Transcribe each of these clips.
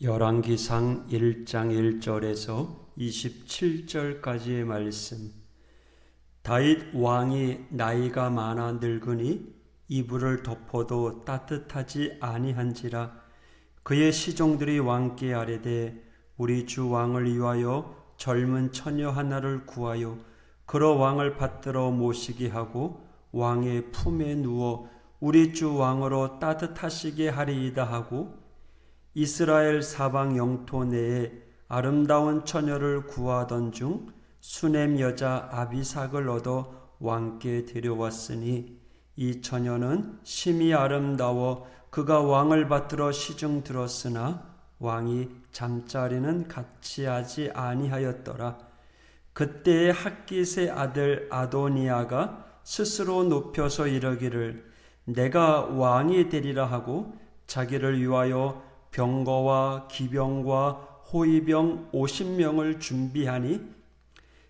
열왕기상 1장 1절에서 27절까지의 말씀. 다윗 왕이 나이가 많아 늙으니 이불을 덮어도 따뜻하지 아니한지라. 그의 시종들이 왕께 아뢰되 우리 주 왕을 위하여 젊은 처녀 하나를 구하여 그러 왕을 받들어 모시게 하고 왕의 품에 누워 우리 주 왕으로 따뜻하시게 하리이다 하고 이스라엘 사방 영토 내에 아름다운 처녀를 구하던 중 수넴 여자 아비삭을 얻어 왕께 데려왔으니 이 처녀는 심히 아름다워 그가 왕을 받들어 시중 들었으나 왕이 잠자리는 같이 하지 아니하였더라. 그때에 핫깃의 아들 아도니아가 스스로 높여서 이르기를 내가 왕이 되리라 하고 자기를 위하여 병거와 기병과 호위병 50명을 준비하니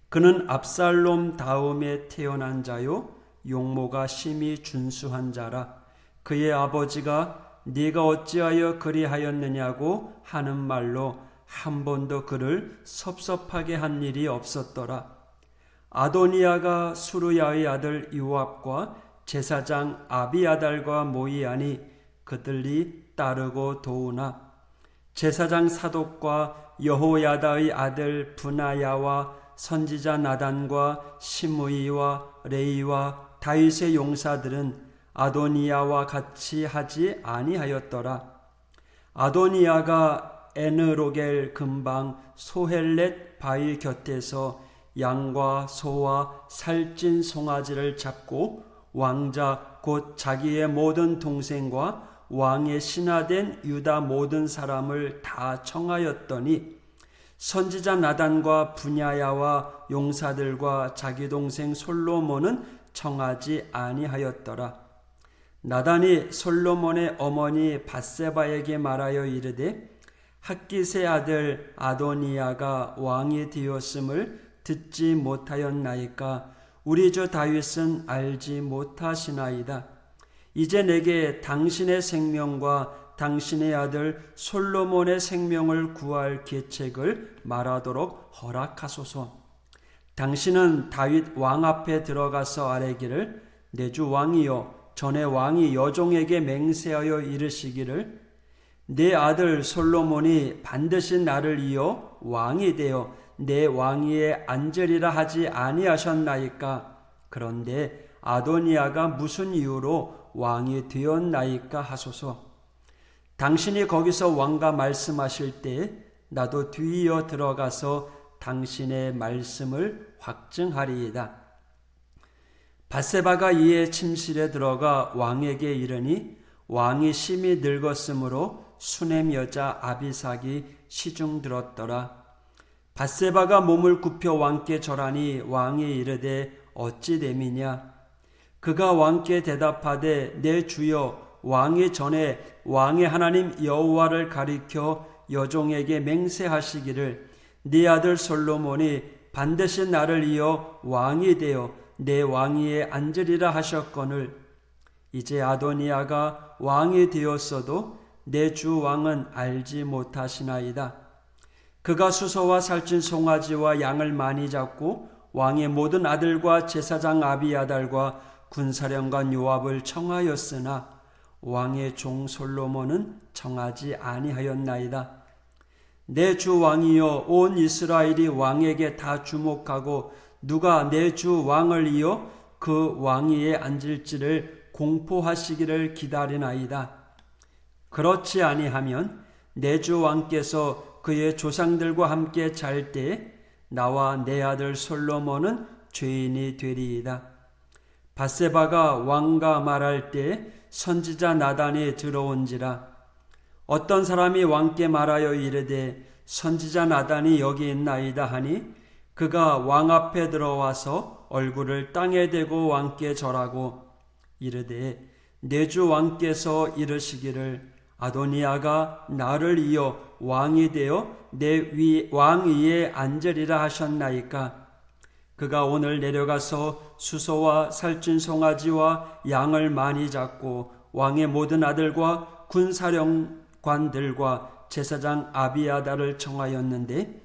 그는 압살롬 다음에 태어난 자요 용모가 심히 준수한 자라. 그의 아버지가 네가 어찌하여 그리하였느냐고 하는 말로 한 번도 그를 섭섭하게 한 일이 없었더라. 아도니아가 수르야의 아들 요압과 제사장 아비아달과 모이하니 그들이 따르고 도우나 제사장 사독과 여호야다의 아들 브나야와 선지자 나단과 시므이와 레이와 다윗의 용사들은 아도니아와 같이 하지 아니하였더라. 아도니아가 에느로겔 근방 소헬렛 바위 곁에서 양과 소와 살찐 송아지를 잡고 왕자 곧 자기의 모든 동생과 왕의 신하된 유다 모든 사람을 다 청하였더니 선지자 나단과 분야야와 용사들과 자기 동생 솔로몬은 청하지 아니하였더라. 나단이 솔로몬의 어머니 밧세바에게 말하여 이르되 핫깃의 아들 아도니아가 왕이 되었음을 듣지 못하였나이까 우리 주 다윗은 알지 못하시나이다. 이제 내게 당신의 생명과 당신의 아들 솔로몬의 생명을 구할 계책을 말하도록 허락하소서. 당신은 다윗 왕 앞에 들어가서 아뢰기를 내 주 왕이여 전에 왕이 여종에게 맹세하여 이르시기를 내 아들 솔로몬이 반드시 나를 이어 왕이 되어 내 왕위에 앉으리라 하지 아니하셨나이까. 그런데 아도니아가 무슨 이유로 왕이 되었나이까 하소서. 당신이 거기서 왕과 말씀하실 때에 나도 뒤이어 들어가서 당신의 말씀을 확증하리이다. 밧세바가 이에 침실에 들어가 왕에게 이르니 왕이 심히 늙었으므로 수넴 여자 아비삭이 시중 들었더라. 밧세바가 몸을 굽혀 왕께 절하니 왕이 이르되 어찌 됨이냐. 그가 왕께 대답하되 내 주여 왕이 전에 왕의 하나님 여호와를 가리켜 여종에게 맹세하시기를 네 아들 솔로몬이 반드시 나를 이어 왕이 되어 내 왕위에 앉으리라 하셨거늘 이제 아도니아가 왕이 되었어도 내 주 왕은 알지 못하시나이다. 그가 수소와 살찐 송아지와 양을 많이 잡고 왕의 모든 아들과 제사장 아비아달과 군사령관 요압을 청하였으나 왕의 종 솔로몬은 청하지 아니하였나이다. 내 주 왕이여 온 이스라엘이 왕에게 다 주목하고 누가 내 주 왕을 이어 그 왕위에 앉을지를 공포하시기를 기다리나이다. 그렇지 아니하면 내 주 왕께서 그의 조상들과 함께 잘 때에 나와 내 아들 솔로몬은 죄인이 되리이다. 밧세바가 왕과 말할 때 선지자 나단이 들어온지라. 어떤 사람이 왕께 말하여 이르되 선지자 나단이 여기 있나이다 하니 그가 왕 앞에 들어와서 얼굴을 땅에 대고 왕께 절하고 이르되 내 주 왕께서 이르시기를 아도니아가 나를 이어 왕이 되어 내 왕위에 앉으리라 하셨나이까. 그가 오늘 내려가서 수소와 살찐 송아지와 양을 많이 잡고 왕의 모든 아들과 군사령관들과 제사장 아비아다를 청하였는데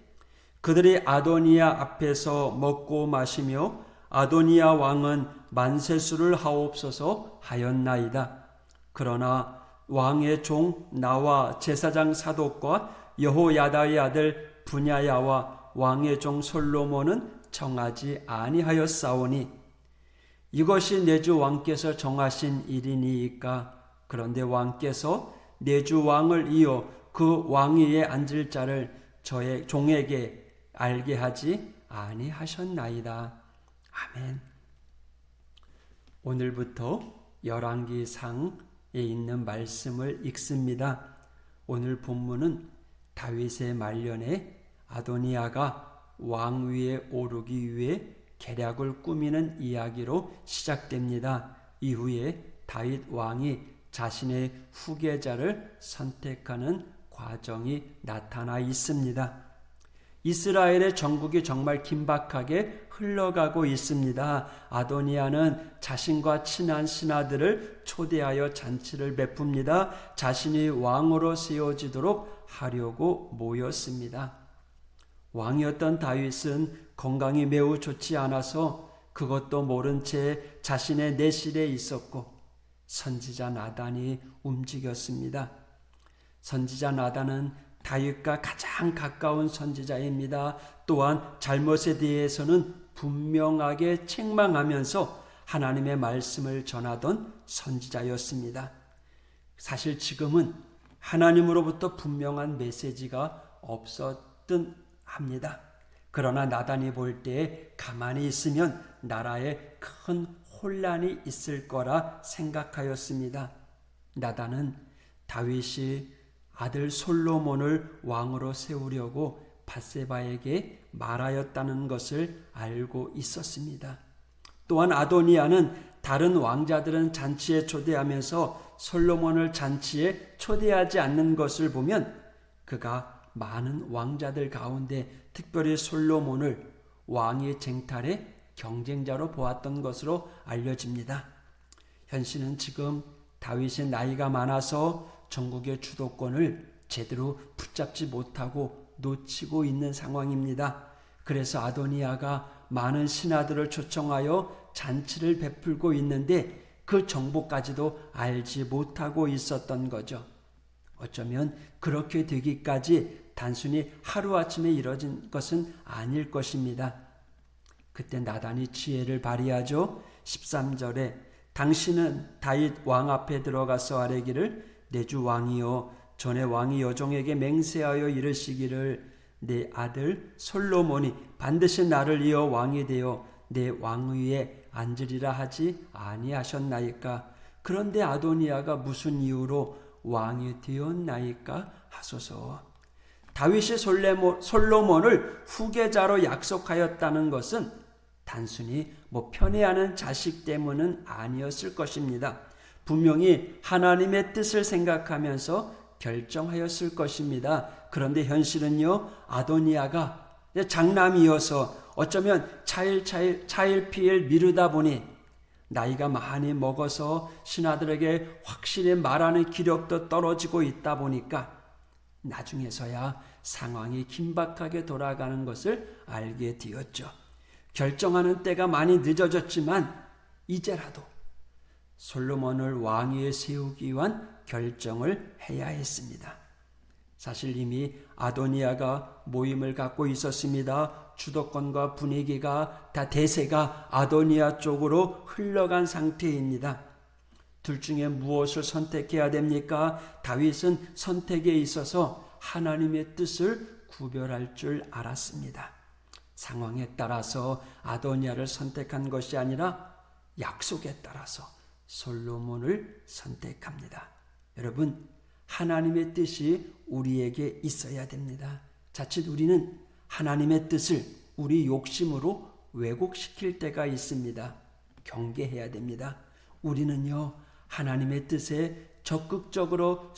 그들이 아도니아 앞에서 먹고 마시며 아도니아 왕은 만세수를 하옵소서 하였나이다. 그러나 왕의 종 나와 제사장 사독과 여호야다의 아들 분야야와 왕의 종 솔로몬은 청하지 아니하였사오니 이것이 내주 왕께서 정하신 일이니이까. 그런데 왕께서 내주 왕을 이어 그 왕위에 앉을 자를 저의 종에게 알게 하지 아니하셨나이다. 아멘. 오늘부터 열왕기상에 있는 말씀을 읽습니다. 오늘 본문은 다윗의 말년에 아도니아가 왕위에 오르기 위해 계략을 꾸미는 이야기로 시작됩니다. 이후에 다윗 왕이 자신의 후계자를 선택하는 과정이 나타나 있습니다. 이스라엘의 정국이 정말 긴박하게 흘러가고 있습니다. 아도니아는 자신과 친한 신하들을 초대하여 잔치를 베풉니다. 자신이 왕으로 세워지도록 하려고 모였습니다. 왕이었던 다윗은 건강이 매우 좋지 않아서 그것도 모른 채 자신의 내실에 있었고 선지자 나단이 움직였습니다. 선지자 나단은 다윗과 가장 가까운 선지자입니다. 또한 잘못에 대해서는 분명하게 책망하면서 하나님의 말씀을 전하던 선지자였습니다. 사실 지금은 하나님으로부터 분명한 메시지가 없었던 합니다. 그러나 나단이 볼 때 가만히 있으면 나라에 큰 혼란이 있을 거라 생각하였습니다. 나단은 다윗이 아들 솔로몬을 왕으로 세우려고 밧세바에게 말하였다는 것을 알고 있었습니다. 또한 아도니아는 다른 왕자들은 잔치에 초대하면서 솔로몬을 잔치에 초대하지 않는 것을 보면 그가 많은 왕자들 가운데 특별히 솔로몬을 왕의 쟁탈의 경쟁자로 보았던 것으로 알려집니다. 현실은 지금 다윗의 나이가 많아서 전국의 주도권을 제대로 붙잡지 못하고 놓치고 있는 상황입니다. 그래서 아도니아가 많은 신하들을 초청하여 잔치를 베풀고 있는데 그 정보까지도 알지 못하고 있었던 거죠. 어쩌면 그렇게 되기까지 단순히 하루아침에 이뤄진 것은 아닐 것입니다. 그때 나단이 지혜를 발휘하죠. 13절에 당신은 다윗 왕 앞에 들어가서 아뢰기를 내 주 왕이여 전에 왕이 여종에게 맹세하여 이르시기를 내 아들 솔로몬이 반드시 나를 이어 왕이 되어 내 왕위에 앉으리라 하지 아니하셨나이까. 그런데 아도니아가 무슨 이유로 왕이 되었나이까 하소서. 다윗이 솔로몬을 후계자로 약속하였다는 것은 단순히 편애하는 자식 때문은 아니었을 것입니다. 분명히 하나님의 뜻을 생각하면서 결정하였을 것입니다. 그런데 현실은요, 아도니아가 장남이어서 어쩌면 차일피일 미루다 보니 나이가 많이 먹어서 신하들에게 확실히 말하는 기력도 떨어지고 있다 보니까 나중에서야 상황이 긴박하게 돌아가는 것을 알게 되었죠. 결정하는 때가 많이 늦어졌지만 이제라도 솔로몬을 왕위에 세우기 위한 결정을 해야 했습니다. 사실 이미 아도니아가 모임을 갖고 있었습니다. 주도권과 분위기가 다 대세가 아도니아 쪽으로 흘러간 상태입니다. 둘 중에 무엇을 선택해야 됩니까? 다윗은 선택에 있어서 하나님의 뜻을 구별할 줄 알았습니다. 상황에 따라서 아도니아를 선택한 것이 아니라 약속에 따라서 솔로몬을 선택합니다. 여러분, 하나님의 뜻이 우리에게 있어야 됩니다. 자칫 우리는 하나님의 뜻을 우리 욕심으로 왜곡시킬 때가 있습니다. 경계해야 됩니다. 우리는요, 하나님의 뜻에 적극적으로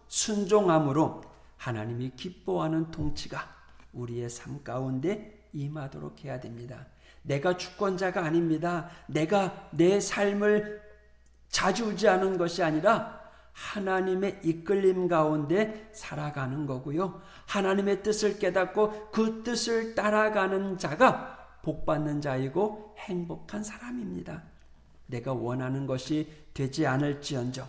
순종함으로 하나님이 기뻐하는 통치가 우리의 삶 가운데 임하도록 해야 됩니다. 내가 주권자가 아닙니다. 내가 내 삶을 좌지우지하는 것이 아니라 하나님의 이끌림 가운데 살아가는 거고요. 하나님의 뜻을 깨닫고 그 뜻을 따라가는 자가 복받는 자이고 행복한 사람입니다. 내가 원하는 것이 되지 않을지언정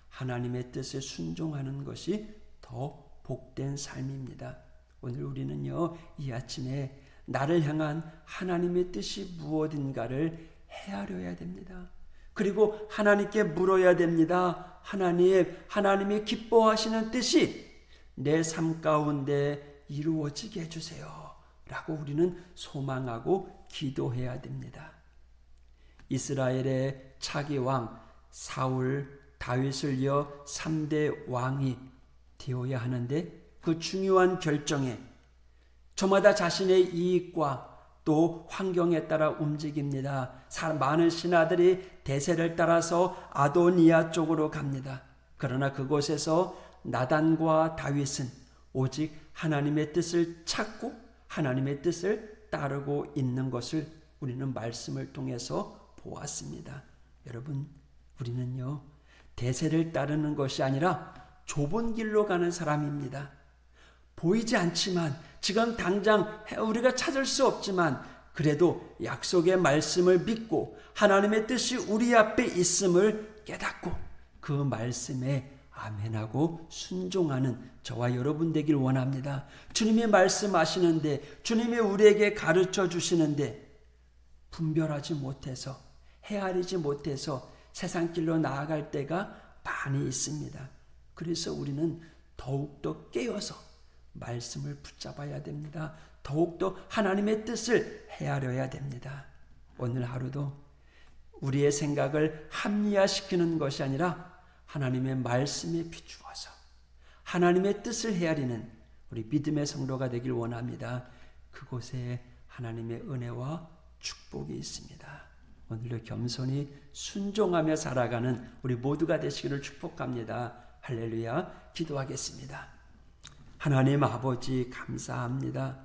하나님의 뜻에 순종하는 것이 더 복된 삶입니다. 오늘 우리는요, 이 아침에 나를 향한 하나님의 뜻이 무엇인가를 헤아려야 됩니다. 그리고 하나님께 물어야 됩니다. 하나님이 기뻐하시는 뜻이 내 삶 가운데 이루어지게 해주세요. 라고 우리는 소망하고 기도해야 됩니다. 이스라엘의 차기 왕 사울, 다윗을 이어 3대 왕이 되어야 하는데 그 중요한 결정에 저마다 자신의 이익과 또 환경에 따라 움직입니다. 많은 신하들이 대세를 따라서 아도니아 쪽으로 갑니다. 그러나 그곳에서 나단과 다윗은 오직 하나님의 뜻을 찾고 하나님의 뜻을 따르고 있는 것을 우리는 말씀을 통해서 보았습니다. 여러분, 우리는요, 대세를 따르는 것이 아니라 좁은 길로 가는 사람입니다. 보이지 않지만 지금 당장 우리가 찾을 수 없지만 그래도 약속의 말씀을 믿고 하나님의 뜻이 우리 앞에 있음을 깨닫고 그 말씀에 아멘하고 순종하는 저와 여러분 되길 원합니다. 주님이 말씀하시는데 주님이 우리에게 가르쳐 주시는데 분별하지 못해서 헤아리지 못해서 세상 길로 나아갈 때가 많이 있습니다. 그래서 우리는 더욱더 깨어서 말씀을 붙잡아야 됩니다. 더욱더 하나님의 뜻을 헤아려야 됩니다. 오늘 하루도 우리의 생각을 합리화시키는 것이 아니라 하나님의 말씀에 비추어서 하나님의 뜻을 헤아리는 우리 믿음의 성도가 되길 원합니다. 그곳에 하나님의 은혜와 축복이 있습니다. 오늘도 겸손히 순종하며 살아가는 우리 모두가 되시기를 축복합니다. 할렐루야. 기도하겠습니다. 하나님 아버지 감사합니다.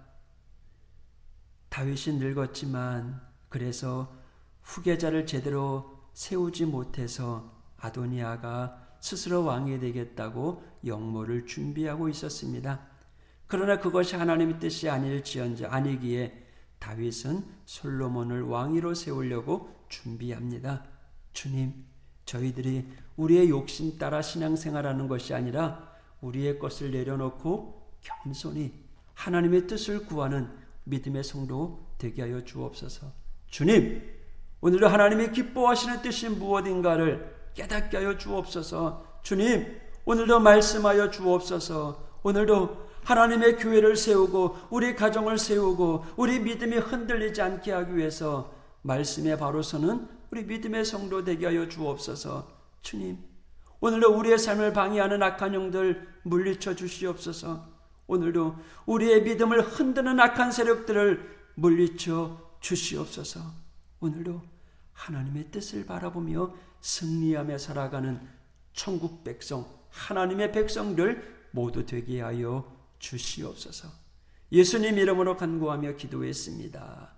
다윗이 늙었지만 그래서 후계자를 제대로 세우지 못해서 아도니아가 스스로 왕이 되겠다고 역모를 준비하고 있었습니다. 그러나 그것이 하나님의 뜻이 아니기에 다윗은 솔로몬을 왕위로 세우려고 준비합니다. 주님, 저희들이 우리의 욕심 따라 신앙생활하는 것이 아니라 우리의 것을 내려놓고 겸손히 하나님의 뜻을 구하는 믿음의 성도 되게 하여 주옵소서. 주님, 오늘도 하나님이 기뻐하시는 뜻이 무엇인가를 깨닫게 하여 주옵소서. 주님, 오늘도 말씀하여 주옵소서. 오늘도 하나님의 교회를 세우고 우리 가정을 세우고 우리 믿음이 흔들리지 않게 하기 위해서 말씀에 바로 서는 우리 믿음의 성도 되게 하여 주옵소서. 주님, 오늘도 우리의 삶을 방해하는 악한 영들 물리쳐 주시옵소서. 오늘도 우리의 믿음을 흔드는 악한 세력들을 물리쳐 주시옵소서. 오늘도 하나님의 뜻을 바라보며 승리하며 살아가는 천국 백성, 하나님의 백성들 모두 되게 하여 주시옵소서. 예수님 이름으로 간구하며 기도했습니다.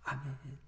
아멘.